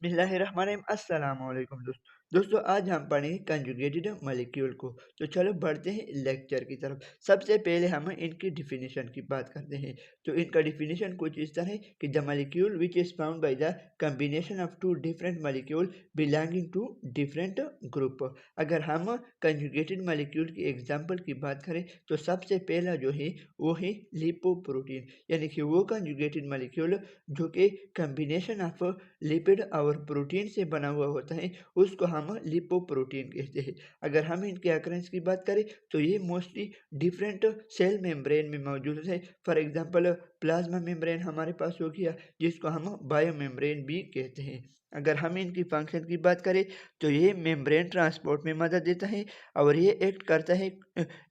बिस्मिल्लाहिर्रहमानिर्रहीम। अस्सलाम वालेकुम दोस्तों, आज हम पढ़ेंगे कंजुगेटेड मॉलिक्यूल को। तो चलो बढ़ते हैं लेक्चर की तरफ। सबसे पहले हम इनकी डिफिनीशन की बात करते हैं। तो इनका डिफिनीशन कुछ इस तरह है कि the molecule which is found by the combination of two different molecule belonging to different group. अगर हम कंजुगेटेड मॉलिक्यूल की एग्जांपल की बात करें तो सबसे पहला जो है वो है लिपोप्रोटीन, यानी कि वो कंजुगेटेड मॉलिक्यूल जो कि कॉम्बिनेशन ऑफ लिपिड और प्रोटीन से बना हुआ होता है, उसको हम लिपोप्रोटीन कहते हैं। अगर हम इनके अकरेंस की बात करें तो ये मोस्टली डिफरेंट सेल मेम्ब्रेन में मौजूद है। फॉर एग्जांपल प्लाज्मा मेम्ब्रेन हमारे पास हो गया, जिसको हम बायो मेम्ब्रेन भी कहते हैं। अगर हम इनकी फंक्शन की बात करें तो ये मेम्ब्रेन ट्रांसपोर्ट में मदद देता है और ये एक्ट करता है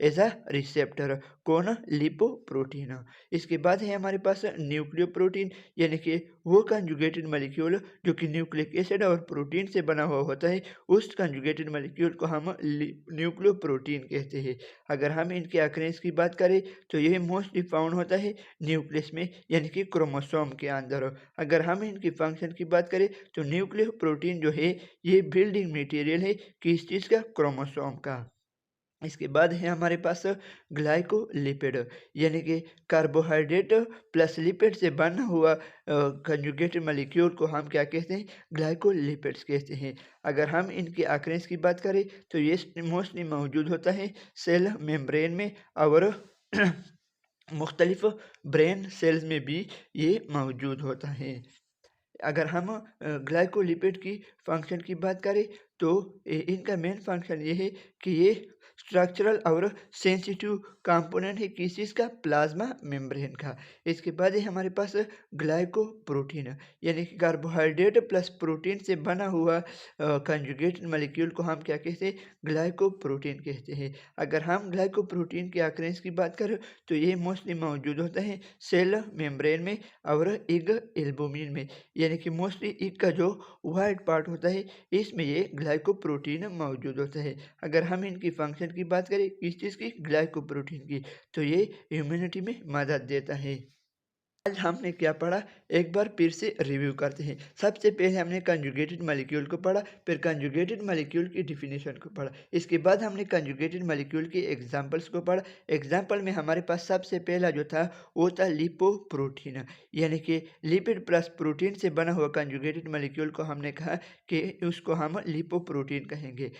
एज अ रिसेप्टर। कौन? लिपोप्रोटीन। इसके बाद है हमारे पास न्यूक्लियोप्रोटीन, यानी कि वो कंजुगेटेड मॉलिक्यूल जो कि न्यूक्लिक एसिड और प्रोटीन से बना हुआ होता है, उस कंजुगेटेड मॉलिक्यूल को हम न्यूक्लियोप्रोटीन कहते हैं। अगर हम इनके अक्रेंस की बात करें तो यह मोस्टली फाउंड होता है न्यूक्लियस में, यानी कि क्रोमोसोम के अंदर। अगर हम इनकी फंक्शन की बात करें तो न्यूक्लियोप्रोटीन जो है ये बिल्डिंग मटेरियल है किस चीज़ का? क्रोमोसोम का। इसके बाद है हमारे पास ग्लाइकोलिपिड, यानी कि कार्बोहाइड्रेट प्लस लिपिड से बना हुआ कंजुगेटेड मॉलिक्यूल को हम क्या कहते हैं? ग्लाइकोलिपिड्स कहते हैं। अगर हम इनके अक्रेंस की बात करें तो ये मोस्टली मौजूद होता है सेल मेम्ब्रेन में और मुख्तलिफ ब्रेन सेल्स में भी ये मौजूद होता है। अगर हम ग्लाइकोलिपिड की फंक्शन की बात करें तो इनका मेन फंक्शन ये है कि ये स्ट्रक्चरल और सेंसिटिव कंपोनेंट है किस चीज़ का? प्लाज्मा मेम्ब्रेन का। इसके बाद है हमारे पास ग्लाइकोप्रोटीन, यानी कि कार्बोहाइड्रेट प्लस प्रोटीन से बना हुआ कंजुगेटेड मॉलिक्यूल को हम क्या कहते हैं? ग्लाइकोप्रोटीन कहते हैं। अगर हम ग्लाइकोप्रोटीन के अक्रेंस की बात करें तो ये मोस्टली मौजूद होता है सेल मेम्ब्रेन में और एग एल्बुमिन में, यानी कि मोस्टली ईग का जो वाइट पार्ट होता है इसमें ये ग्लाइकोप्रोटीन मौजूद होता है। अगर हम इनकी फंक्शन की बात करें किस चीज़ की? ग्लाइकोप्रोटीन की, तो ये इम्यूनिटी में मदद देता है। आज हमने क्या पढ़ा, एक बार फिर से रिव्यू करते हैं। सबसे पहले हमने कंजुगेटेड मॉलिक्यूल को पढ़ा, फिर कंजुगेटेड मॉलिक्यूल की डिफिनीशन को पढ़ा। इसके बाद हमने कंजुगेटेड मॉलिक्यूल के एग्जांपल्स को पढ़ा। एग्जांपल में हमारे पास सबसे पहला जो था वो था लिपोप्रोटीन, यानी कि लिपिड प्लस प्रोटीन से बना हुआ कंजुगेटेड मॉलिक्यूल को हमने कहा कि उसको हम लिपोप्रोटीन कहेंगे।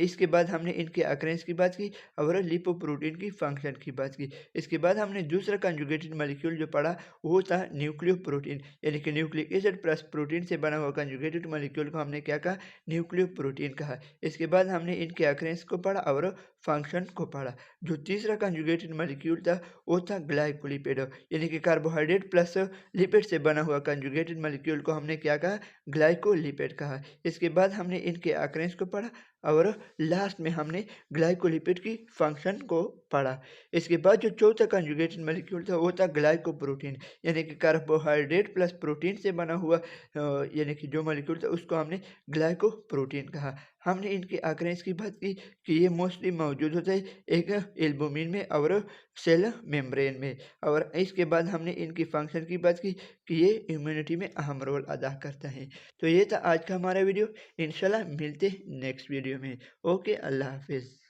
इसके बाद हमने इनके अक्रेंस की बात की और लिपोप्रोटीन की फंक्शन की बात की। इसके बाद हमने दूसरा कंजुगेटेड मॉलिक्यूल जो पढ़ा वो था न्यूक्लियोप्रोटीन, यानी कि न्यूक्लिक एसिड प्लस प्रोटीन से बना हुआ कंजुगेटेड मॉलिक्यूल को हमने क्या कहा? न्यूक्लियोप्रोटीन कहा। इसके बाद हमने इनके अक्रेंस को पढ़ा और फंक्शन को पढ़ा। जो तीसरा कंजुगेटेड मॉलिक्यूल था वो था ग्लाइकोलिपिड, यानी कि कार्बोहाइड्रेट प्लस लिपिड से बना हुआ कंजुगेटेड मॉलिक्यूल को हमने क्या कहा? ग्लाइकोलिपिड कहा। इसके बाद हमने इनके अक्रेंस को पढ़ा और लास्ट में हमने ग्लाइकोलिपिड की फंक्शन को पढ़ा। इसके बाद जो चौथा कंजुगेटेड मॉलिक्यूल था वो था ग्लाइकोप्रोटीन, यानी कि कार्बोहाइड्रेट प्लस प्रोटीन से बना हुआ यानी कि जो मॉलिक्यूल था उसको हमने ग्लाइकोप्रोटीन कहा। हमने इनके अक्रेंस की बात की कि ये मोस्टली मौजूद होता है एक एल्बुमिन में और सेल मेम्ब्रेन में, और इसके बाद हमने इनकी फंक्शन की बात की कि ये इम्यूनिटी में अहम रोल अदा करता है। तो ये था आज का हमारा वीडियो। इंशाल्लाह मिलते हैं नेक्स्ट वीडियो में। ओके, अल्लाह हाफिज़।